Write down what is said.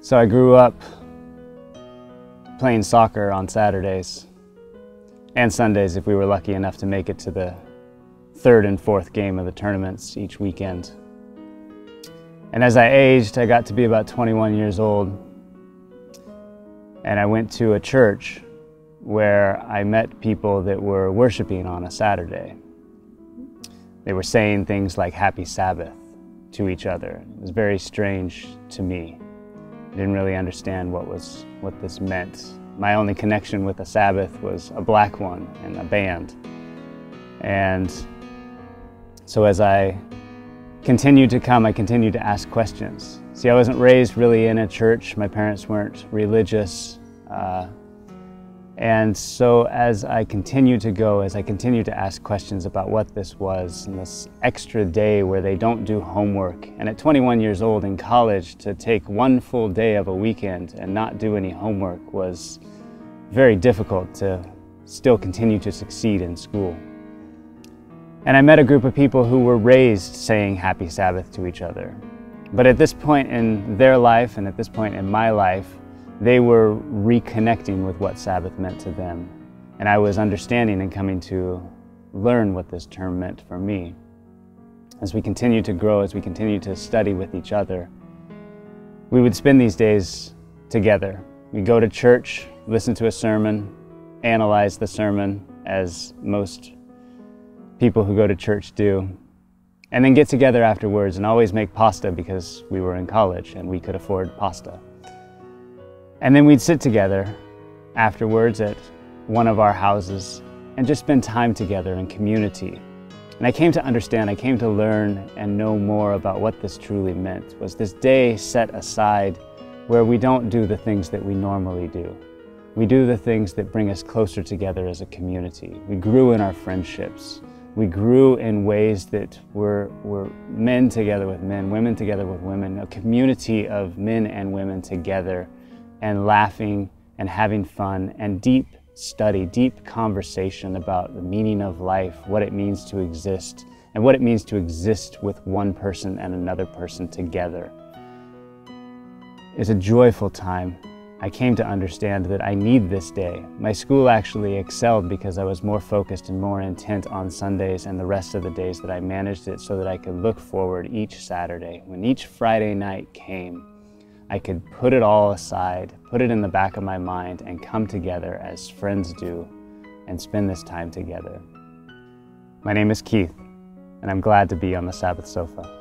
So I grew up playing soccer on Saturdays and Sundays if we were lucky enough to make it to the third and fourth game of the tournaments each weekend. And as I aged, I got to be about 21 years old, and I went to a church where I met people that were worshiping on a Saturday. They were saying things like "Happy Sabbath" to each other. It was very strange to me. I didn't really understand what this meant. My only connection with a Sabbath was a black one and a band. And so as I continued to come, I continued to ask questions. See, I wasn't raised really in a church. My parents weren't religious. And so as I continued to go, as I continued to ask questions about what this was, and this extra day where they don't do homework, and at 21 years old in college, to take one full day of a weekend and not do any homework was very difficult to still continue to succeed in school. And I met a group of people who were raised saying "Happy Sabbath" to each other. But at this point in their life, and at this point in my life, they were reconnecting with what Sabbath meant to them. And I was understanding and coming to learn what this term meant for me. As we continued to grow, as we continued to study with each other, we would spend these days together. We'd go to church, listen to a sermon, analyze the sermon, as most people who go to church do, and then get together afterwards and always make pasta because we were in college and we could afford pasta. And then we'd sit together afterwards at one of our houses and just spend time together in community. And I came to understand, I came to learn and know more about what this truly meant, was this day set aside where we don't do the things that we normally do. We do the things that bring us closer together as a community. We grew in our friendships. We grew in ways that were men together with men, women together with women, a community of men and women together, and laughing and having fun and deep study, deep conversation about the meaning of life, what it means to exist, and what it means to exist with one person and another person together. It's a joyful time. I came to understand that I need this day. My school actually excelled because I was more focused and more intent on Sundays and the rest of the days that I managed it so that I could look forward each Saturday. When each Friday night came, I could put it all aside, put it in the back of my mind, and come together as friends do and spend this time together. My name is Keith, and I'm glad to be on the Sabbath sofa.